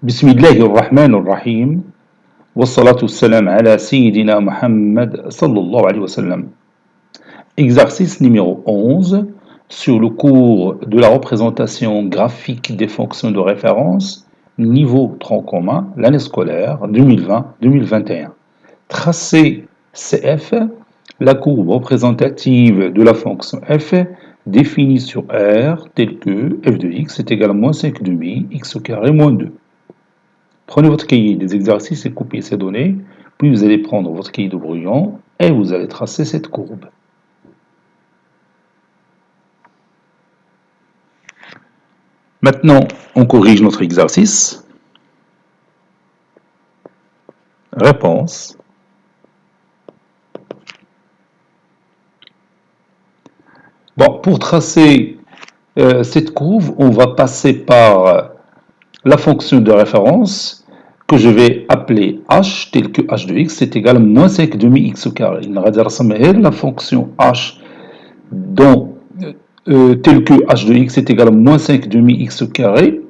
بسم الله الرحمن الرحيم والصلاة والسلام على سيدنا Muhammad sallallahu alayhi wa sallam. Exercice numéro 11 sur le cours de la représentation graphique des fonctions de référence, niveau tronc commun, l'année scolaire 2020-2021. Tracé CF, la courbe représentative de la fonction f définie sur R telle que f de x est égal à moins 5 demi x au carré moins 2. Prenez votre cahier des exercices et copiez ces données, puis vous allez prendre votre cahier de brouillon et vous allez tracer cette courbe. Maintenant, on corrige notre exercice. Réponse. Bon, pour tracer cette courbe, on va passer par la fonction de référence que je vais appeler h, tel que h de x est égal à moins 5 demi x au carré. La fonction h dont tel que h de x est égal à moins 5 demi x au carré,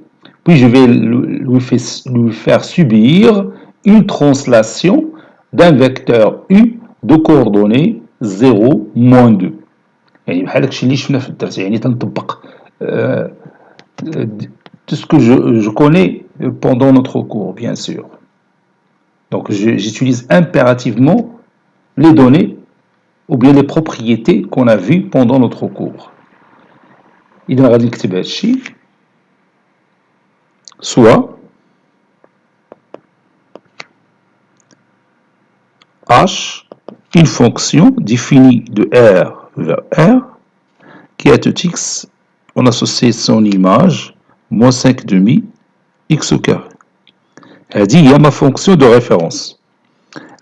puis je vais lui faire subir une translation d'un vecteur u de coordonnées 0, moins 2. يعني بحال داكشي اللي شفنا في الدرس يعني تنطبق tout ce que je connais pendant notre cours, bien sûr. Donc j'utilise impérativement les données ou bien les propriétés qu'on a vues pendant notre cours. إذا غادي نكتب هادشي soit h, une fonction définie de R vers R qui à tout x, on associe son image moins 5 demi x au carré. هذه هي ما فونكسيون دو ريفيرونس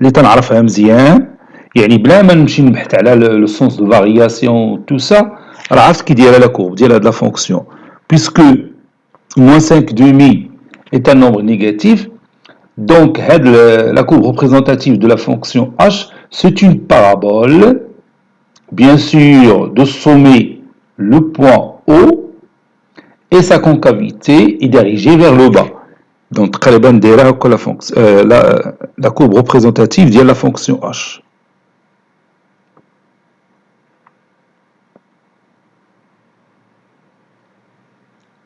اللي تنعرفها مزيان يعني بلا ما نمشي نبحث على لو سونس دو فارياسيون تو سا راه عرفت كي دايره لا كورب ديال هاد لا فونكسيون puisque moins 5 demi est un nombre négatif. Donc, la courbe représentative de la fonction h, c'est une parabole, bien sûr, de sommet le point haut et sa concavité est dirigée vers le bas. Donc, la courbe représentative de la fonction h.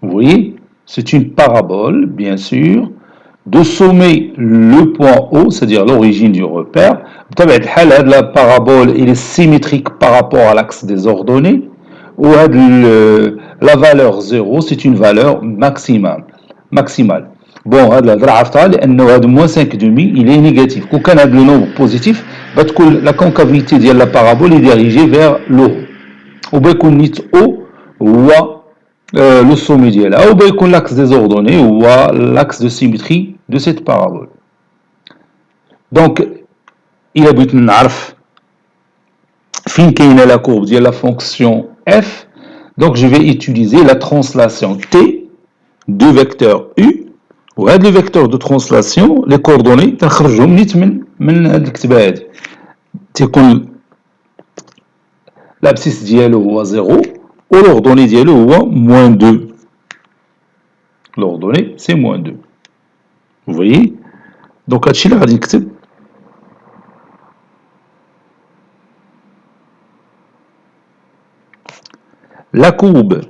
Vous voyez, c'est une parabole, bien sûr, de sommer le point haut, c'est-à-dire l'origine du repère. La parabole elle est symétrique par rapport à l'axe des ordonnées, ou la valeur 0, c'est une valeur maximale. Bon, moins 5 demi, il est négatif. Quand on a le nombre positif, la concavité de la parabole est dirigée vers le haut. Ou bien qu'on est haut, ou le sommet ديالها ou bien يكون l'axe des ordonnées ou l'axe de symétrie de cette parabole. Donc il بغيت نعرف فين كاينه la courbe ديال la fonction f, donc je vais utiliser la translation t de vecteur u وهاد لي vecteurs de translation les coordonnées تنخرجهم نيت من هاد الكتابه هادي تيكون l'abscisse ديالو هو 0 l'ordonnée ديالو هو moins 2. L'ordonnée, c'est moins 2. Vous voyez? Donc, هادشي اللي غادي نكتب. La courbe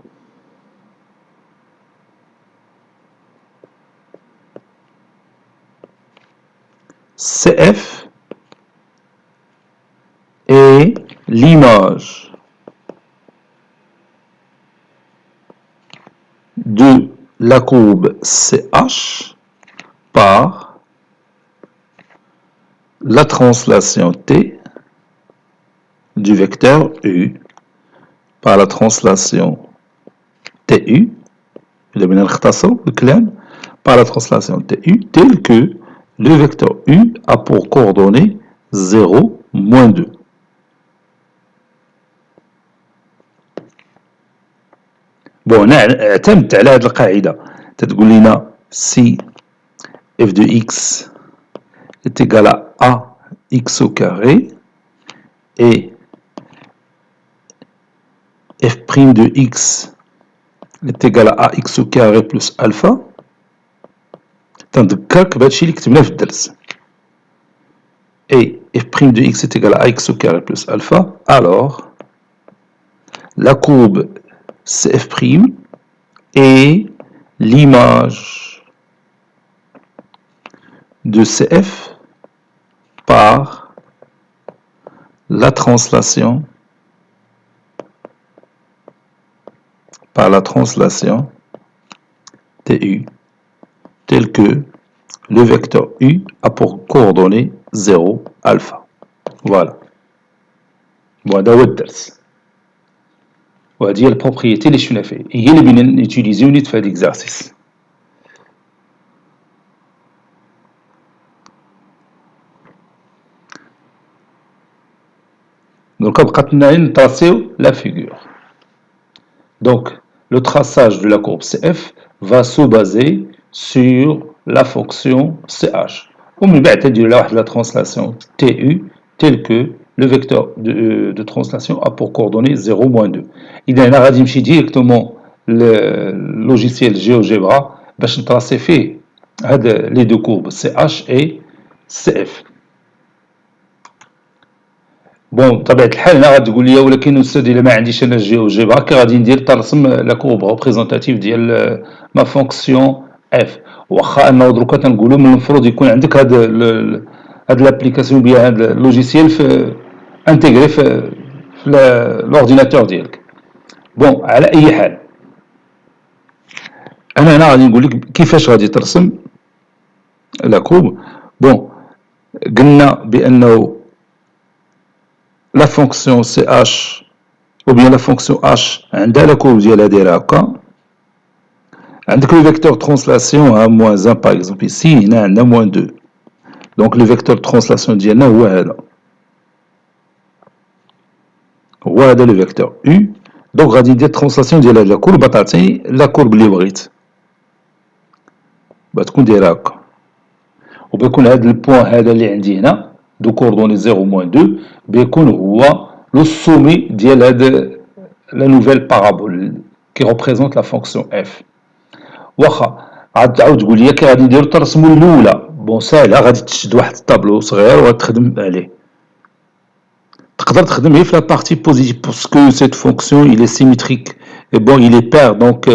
CF est l'image de la courbe CH par la translation T du vecteur U par la translation TU par la translation TU tel que le vecteur U a pour coordonnées 0, moins 2. Bon, on اعتمدت على هذه القاعدة تتقول لنا si f de x est égal à ax au carré et f' de x est égal à ax au carré plus alpha, تنذكرك بهادشي اللي كتبناه في الدرس. Et f' de x est égal à x au carré plus alpha, alors la courbe CF' est l'image de CF par la translation TU, tel que le vecteur U a pour coordonnée 0 alpha. Voilà. وهذا هو الدرس. وهذه هي البروبريتي اللي شفنا فيه. هي اللي بغينا نوتيليزيو نيت في هذا ليكزارسيس. Donc بقات لنا غير نطراسيو لا فيغور. Donc le traçage de la courbe CF va se baser sur la fonction CH. ومن بعد تدير لها واحد لا ترانسلاسيون TU tel que le vecteur de translation a pour coordonnée 0, moins 2. إذا هنا غادي نمشي ديريكتومون للوجيسيال جيوجيبرا باش نطراسي فيه هاد لي دو كورب CH et CF. بون بطبيعة الحال هنا غتقول لي ولكن أستاذ إلا ما عنديش أنا الجيوجيبرا كي غادي ندير ترسم لا كورب ريبريزونتاتيف ديال ما فونكسيون اف. واخا انه دروكا تنقولوا من المفروض يكون عندك هاد لابليكاسيون بيان هاد اللوجيسيال في انتيغري في الاورديناتور ديالك. بون على اي حال انا هنا غادي نقول لك كيفاش غادي ترسم لا كورب. بون قلنا بانه لا فونكسيون سي اش ou bien la fonction h عندها la courbe ديالها دايره هكا. عندك le vecteur de translation à moins 1 par exemple ici هنا عندنا moins 2. donc le vecteur de translation ديالنا هو هذا le vecteur u. donc غادي ندير translation ديال هاد la courbe تعطيني la courbe اللي بغيت تكون دايره هكا. وبيكون هاد البوان هذا اللي عندي هنا دو كوردوني 0 moins 2 بيكون هو le sommet ديال هاد la nouvelle parabole qui représente la fonction f. واخا عاد تقول لي كي غادي نديرو ترسمو الاولى بون ساهله غادي تشد واحد الطابلو صغير وغتخدم عليه. تقدر تخدم غير في لا بارتي بوزيتيف باسكو cette fonction il est symétrique et bon il est pair donc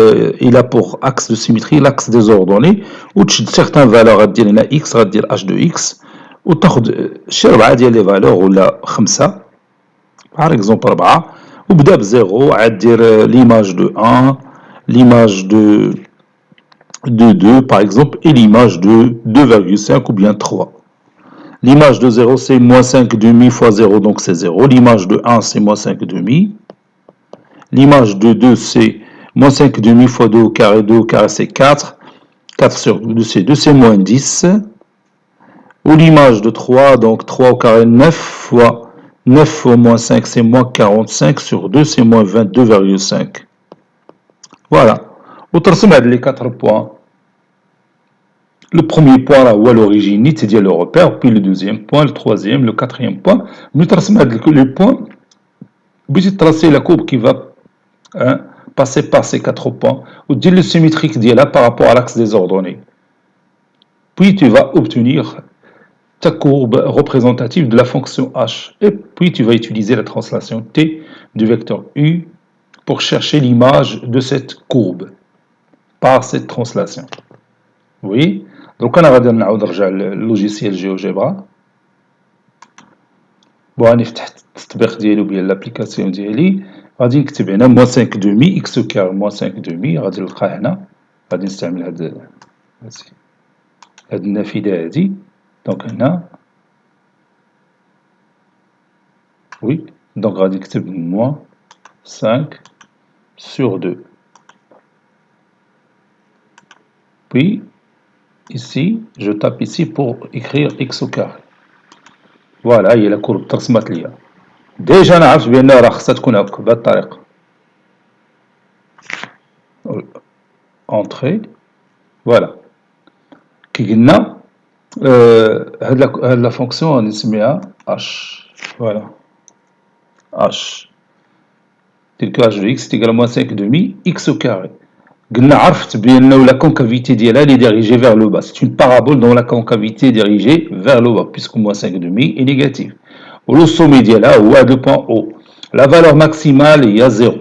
il a pour axe de symétrie l'axe des ordonnées وتشد certains valeurs غدير هنا x غدير h de x وتاخد شي 4 ديال لي فالور ولا 5 par exemple 4 وبدا بزيرو عاد دير l'image de 1 l'image de 2 par exemple et l'image de 2,5 ou bien 3. L'image de 0 c'est moins 5 demi fois 0 donc c'est 0. L'image de 1 c'est moins 5 demi. L'image de 2 c'est moins 5 demi fois 2 au carré c'est 4. 4 sur 2 c'est moins 10. Ou l'image de 3 donc 3 au carré 9 fois 9 fois moins 5 c'est moins 45 sur 2 c'est moins 22,5. Voilà. وترسم هاد لي 4 points. Le premier point là où à l'origine c'est le repère, puis le deuxième point, le troisième, le quatrième point. Nous traçons les points, puis tracer la courbe qui va passer par ces 4 points, ou dire le symétrique là par rapport à l'axe des ordonnées. Puis tu vas obtenir ta courbe représentative de la fonction h. Et puis tu vas utiliser la translation t du vecteur u pour chercher l'image de cette courbe par cette translation. Oui. Donc انا غادي نعاود نرجع للوجيسيال جيوجيبرا. بون راني فتحت التطبيق ديالي بيان لابليكاسيون ديالي. غادي نكتب هنا موان 5 دومي اكس او كار موان 5 دومي غادي نلقاه هنا. غادي نستعمل هاد النافذه هادي. دونك هنا وي دونك غادي نكتب موان 5 sur 2 puis ici, je tape ici pour écrire x au carré. Voilà, هي لا كورب ترسمت ليا. ديجا انا عرفت بان راه خصها تكون هكا بهاد الطريقه. انتري فوالا كي قلنا هاد لا فونكسيون غادي نسميها اش. فوالا اش تلك h de x est égal à moins 5 demi x au carré. قلنا عرفت بأنه la concavité ديالها est dirigée vers le bas. C'est une parabole dont la concavité est dirigée vers le bas, puisque moins 5,5 est négatif. Ou le sommet ديالها هو le point haut. La valeur maximale est à 0.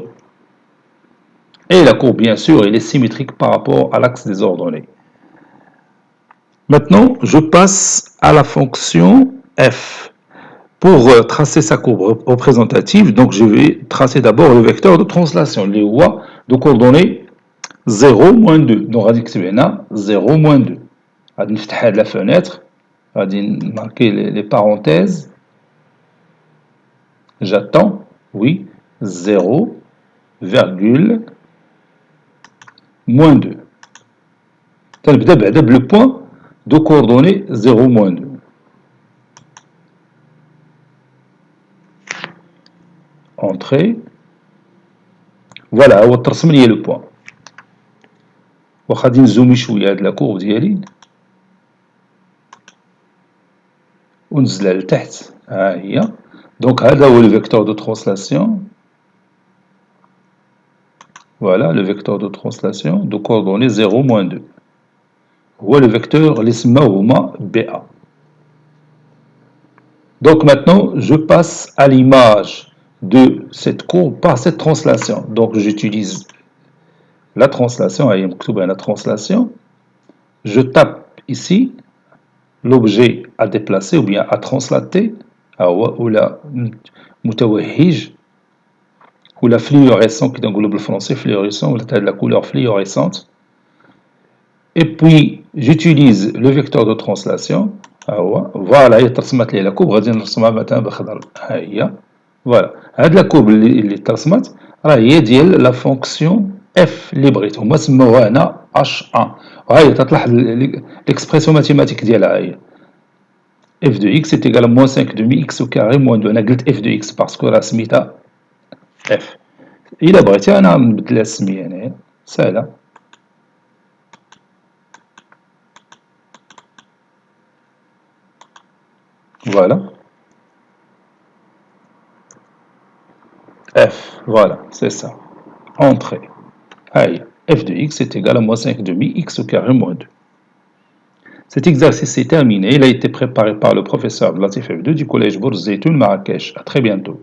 Et la courbe, bien sûr, elle est symétrique par rapport à l'axe des ordonnées. Maintenant, je passe à la fonction f. Pour tracer sa courbe représentative, donc je vais tracer d'abord le vecteur de translation, les voies de coordonnées 0, moins 2. Donc, on va dire que c'est 0, moins 2. On va ouvrir la fenêtre, on va marquer les parenthèses. J'attends, oui, 0, virgule, moins 2. Le point de coordonnées 0, moins 2. Entrée. Voilà, on va tracer le point. وغادي نزومي شويه هاد لا كورب ديالي ونزلها لتحت. ها هي. دونك هذا هو le vecteur de translation. Voilà le vecteur de translation de coordonnées 0, moins 2. هو le vecteur اللي سماوه هما BA. Donc maintenant, je passe à l'image de cette courbe par cette translation. Donc j'utilise la translation, la translation. Je tape ici l'objet à déplacer ou bien à translater, ou la mutawahhij, ou la fluorescent, qui est dans le français fluorescent, ou la couleur fluorescente. Et puis j'utilise le vecteur de translation. Voilà, il y a la courbe, voilà. هاد la courbe اللي ترسمت راه هي ديال la fonction f اللي بغيت هما سموها هنا h1 وهي تطلع l'expression mathématique ديالها هي f de x est égal à moins 5 demi x au carré moins 2. انا قلت f de x parce que راه سميتها f. الا بغيتي انا نبدل السميه هنايا سهله. Voilà. F, voilà, c'est ça. Entrée. Aïe. F de x est égal à moins 5 demi x au carré moins 2. Cet exercice est terminé. Il a été préparé par le professeur Latif F2 du collège Bourz Zeytoun Marrakech. À très bientôt.